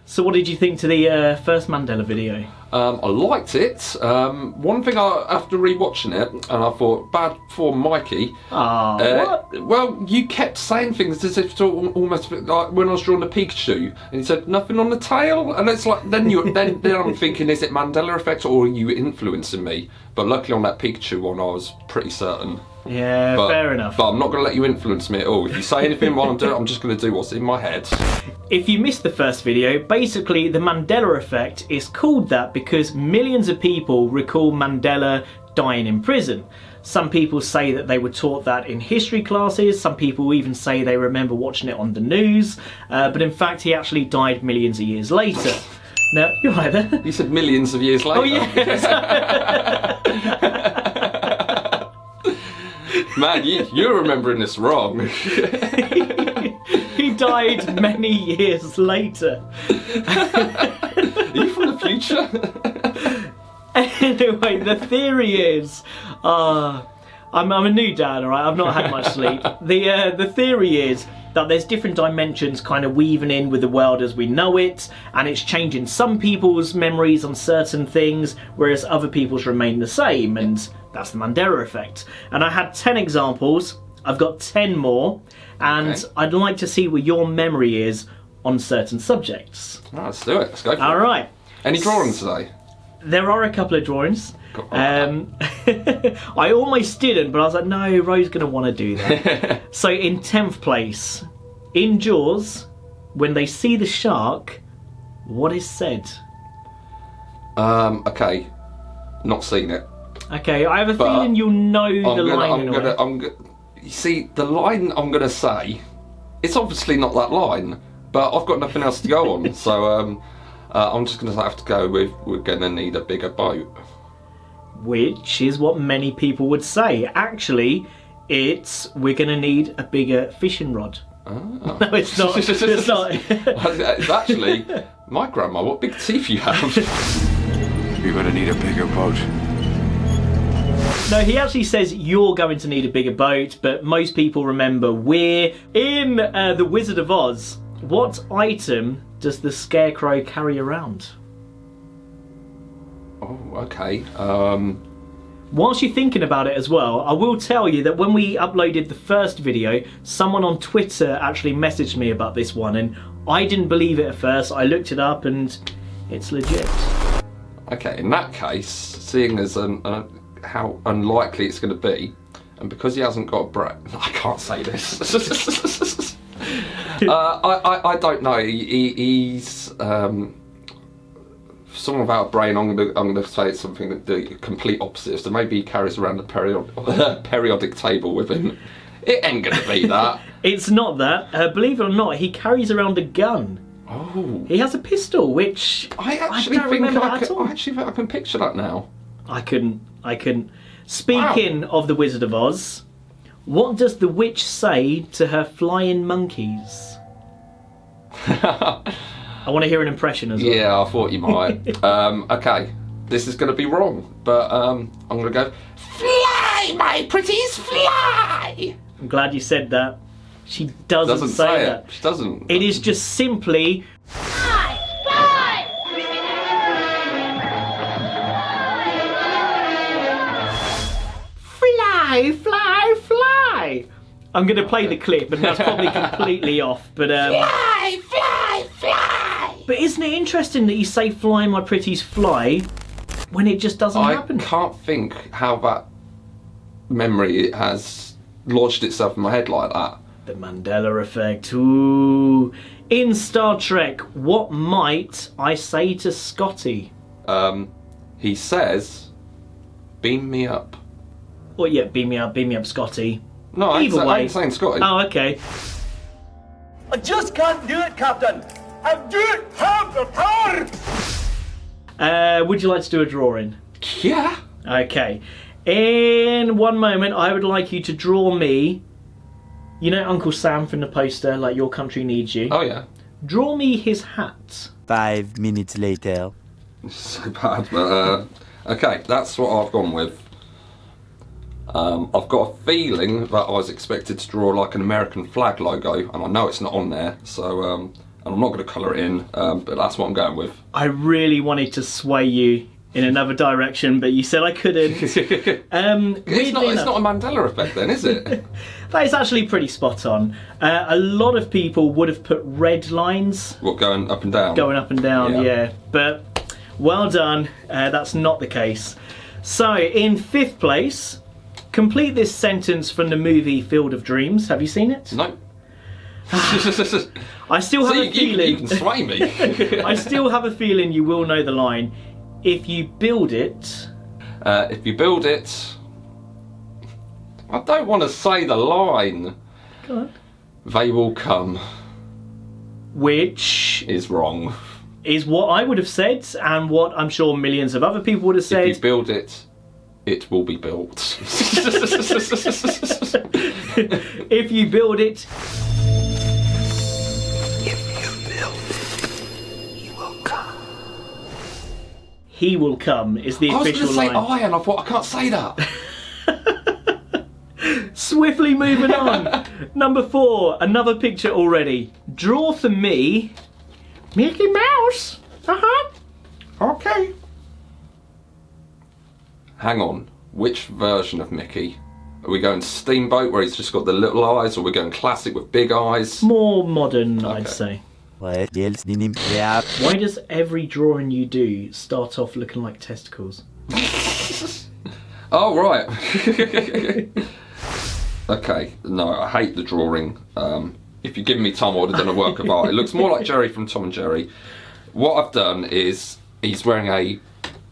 So what did you think to the first Mandela video? I liked it. One thing after rewatching it, and I thought, bad for Mikey. What? Well, you kept saying things as if it's almost like when I was drawing the Pikachu, and he said nothing on the tail, and it's like then I'm thinking, is it Mandela Effect or are you influencing me? But luckily on that Pikachu one, I was pretty certain. Yeah, fair enough. But I'm not going to let you influence me at all. If you say anything while I'm doing it, I'm just going to do what's in my head. If you missed the first video, basically the Mandela Effect is called that because millions of people recall Mandela dying in prison. Some people say that they were taught that in history classes, some people even say they remember watching it on the news, but in fact he actually died millions of years later. Now, you're right there. You said millions of years later. Oh yes! Man, you're remembering this wrong. He died many years later. Are you from the future? Anyway, the theory is, I'm a new dad, alright, I've not had much sleep. The theory is that there's different dimensions kind of weaving in with the world as we know it, and it's changing some people's memories on certain things, whereas other people's remain the same, and that's the Mandela Effect. And I had 10 examples, I've got 10 more, and okay. I'd like to see what your memory is on certain subjects. Right, let's do it, let's go for it. Alright. Any drawings today? There are a couple of drawings. I almost didn't, but I was like, no, Ro's going to want to do that. So in 10th place, in Jaws, when they see the shark, what is said? Okay, not seen it. Okay, I have a feeling you'll know the line. You see, the line I'm going to say, it's obviously not that line, but I've got nothing else to go on, so I'm just going to have to go with, we're going to need a bigger boat. Which is what many people would say. Actually, it's, we're going to need a bigger fishing rod. Oh. No, it's not. It's not. It's actually, my grandma, what big teeth you have. You're going to need a bigger boat. No, he actually says you're going to need a bigger boat, but most people remember we're in The Wizard of Oz. What item does the Scarecrow carry around? Oh, okay. Whilst you're thinking about it as well, I will tell you that when we uploaded the first video, someone on Twitter actually messaged me about this one, and I didn't believe it at first. I looked it up and it's legit. Okay, in that case, seeing as how unlikely it's going to be, and because he hasn't got a brain, I can't say this. I don't know. He's someone without a brain. I'm gonna say it's something that the complete opposite. So maybe he carries around a periodic table with him. It ain't gonna be that. It's not that. Believe it or not, he carries around a gun. Oh. He has a pistol, which I don't remember at all. I actually think I can picture that now. I couldn't. Speaking of the Wizard of Oz, what does the witch say to her flying monkeys? I want to hear an impression as well. Yeah, I thought you might. Okay, this is going to be wrong, but I'm going to go, fly, my pretties, fly! I'm glad you said that. She doesn't say that. She doesn't. It is just simply... Fly! Fly! Fly, fly, fly! I'm going to play the clip, and that's probably completely off, but... Fly, fly, fly! But isn't it interesting that you say fly, my pretties, fly, when it just doesn't happen? I can't think how that memory has lodged itself in my head like that. The Mandela Effect, ooh. In Star Trek, what might I say to Scotty? He says, beam me up. Well, yeah, beam me up, Scotty. No, I ain't saying Scotty. Oh, okay. I just can't do it, Captain. I don't have the power. Would you like to do a drawing? Yeah. Okay. In one moment, I would like you to draw me. You know Uncle Sam from the poster, like Your Country Needs You? Oh, yeah. Draw me his hat. 5 minutes later. It's so bad, but okay, that's what I've gone with. I've got a feeling that I was expected to draw like an American flag logo, and I know it's not on there, so and I'm not going to colour it in, but that's what I'm going with. I really wanted to sway you in another direction, but you said I couldn't. It's not a Mandela effect then, is it? That is actually pretty spot on. A lot of people would have put red lines. What, going up and down? Going up and down, Yeah. yeah. But well done, that's not the case. So, in 5th place, complete this sentence from the movie Field of Dreams. Have you seen it? No. I still have a feeling. You can sway me. I still have a feeling you will know the line. If you build it. If you build it. I don't want to say the line. Go on. They will come. Which Is wrong. is what I would have said, and what I'm sure millions of other people would have said. If you build it, it will be built. If you build it. He will come is the I was official going to say line. iron, I thought I can't say that. Swiftly moving on. Number 4, another picture already. Draw for me Mickey Mouse. Okay. Hang on, which version of Mickey? Are we going Steamboat where he's just got the little eyes, or are we going classic with big eyes? More modern, I'd Okay. say. What else did him? Why does every drawing you do start off looking like testicles? Oh, right. Okay, no, I hate the drawing. If you'd given me time, I would have done a work of art. It looks more like Jerry from Tom and Jerry. What I've done is, he's wearing a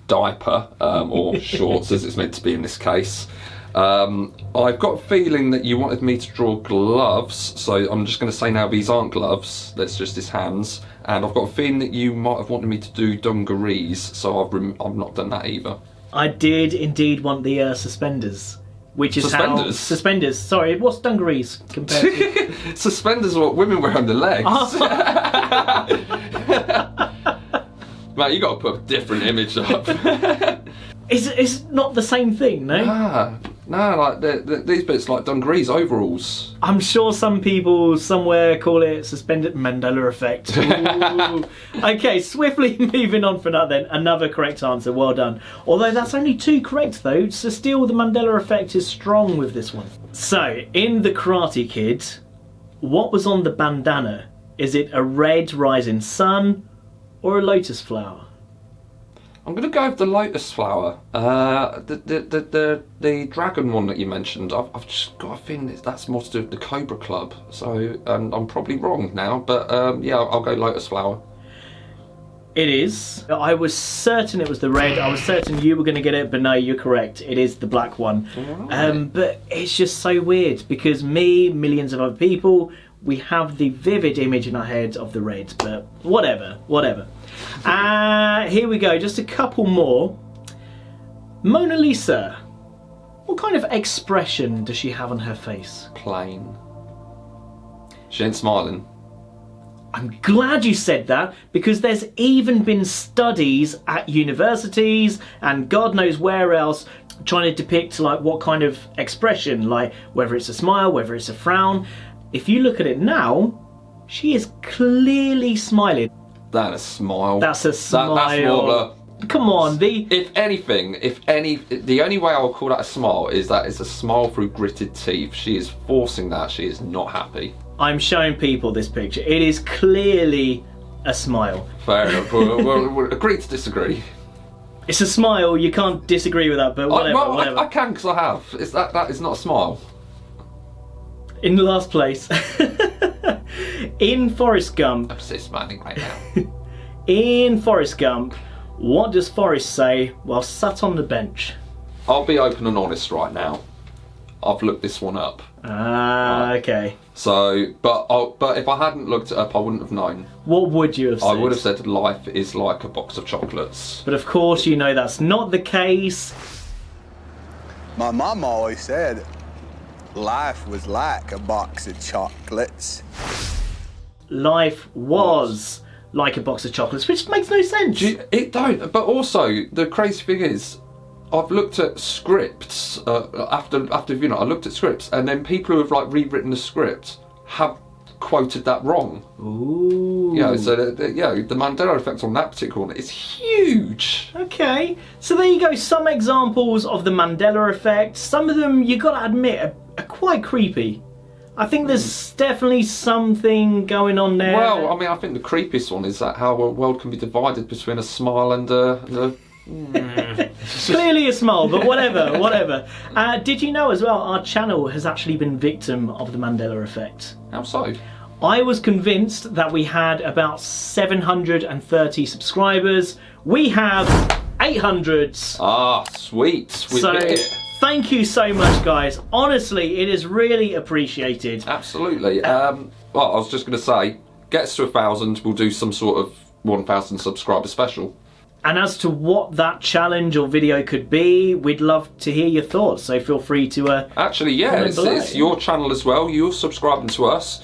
diaper, or shorts as it's meant to be in this case. I've got a feeling that you wanted me to draw gloves, so I'm just going to say now these aren't gloves, that's just his hands. And I've got a feeling that you might have wanted me to do dungarees, so I've not done that either. I did indeed want the suspenders. Which is Suspenders? how... Suspenders? Sorry, what's dungarees compared to... Suspenders are what women wear on their legs. Mate, you got to put a different image up. It's not the same thing, no? No, like these bits like dungarees, overalls. I'm sure some people somewhere call it suspended Mandela Effect. Ooh. Okay, swiftly moving on from that then. Another correct answer, well done. Although that's only 2 correct though, so still the Mandela Effect is strong with this one. So, in The Karate Kid, what was on the bandana? Is it a red rising sun or a lotus flower? I'm going to go with the lotus flower. The dragon one that you mentioned, I've just got a feeling that's more to do with the Cobra Club. So I'm probably wrong now, but yeah, I'll go lotus flower. It is. I was certain it was the red. I was certain you were going to get it, but no, you're correct. It is the black one. Right. But it's just so weird because me, millions of other people, we have the vivid image in our heads of the red, but whatever. Here we go, just a couple more. Mona Lisa. What kind of expression does she have on her face? Plain. She ain't smiling. I'm glad you said that, because there's even been studies at universities and God knows where else trying to depict like what kind of expression, like whether it's a smile, whether it's a frown. If you look at it now, she is clearly smiling. That a smile. That's a smile. That's more of a... Come on, If the only way I'll call that a smile is that it's a smile through gritted teeth. She is forcing that. She is not happy. I'm showing people this picture. It is clearly a smile. Fair enough. We'll agree to disagree. It's a smile. You can't disagree with that, but whatever. I can because I have. That is not a smile. In last place, in Forrest Gump. I'm so smiling right now. In Forrest Gump, what does Forrest say while sat on the bench? I'll be open and honest right now. I've looked this one up. Okay. So, but if I hadn't looked it up, I wouldn't have known. What would you have said? I would have said life is like a box of chocolates. But of course, you know that's not the case. My mom always said life was like a box of chocolates. Life was like a box of chocolates, which makes no sense. It don't. But also, the crazy thing is, I've looked at scripts after I looked at scripts, and then people who have like rewritten the script have quoted that wrong. Ooh. You know, so the Mandela Effect on that particular one is huge. Okay, so there you go, some examples of the Mandela Effect. Some of them, you gotta admit, are quite creepy. I think there's definitely something going on there. Well, I mean, I think the creepiest one is that how a world can be divided between a smile and a Clearly a smile, but whatever. Did you know as well, our channel has actually been victim of the Mandela Effect? How so? I was convinced that we had about 730 subscribers. We have 800. Ah, sweet. We did it. Thank you so much, guys. Honestly, it is really appreciated. Absolutely. Well, I was just going to say, gets to 1,000, we'll do some sort of 1,000 subscriber special. And as to what that challenge or video could be, we'd love to hear your thoughts. So feel free to actually, yeah, it's your channel as well. You're subscribing to us.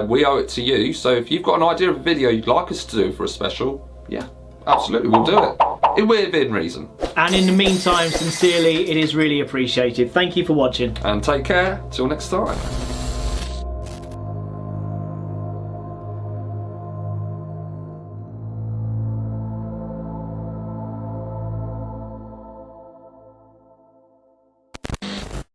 We owe it to you. So if you've got an idea of a video you'd like us to do for a special, yeah, absolutely, we'll do it. Within reason. And in the meantime, sincerely, it is really appreciated. Thank you for watching. And take care. Till next time.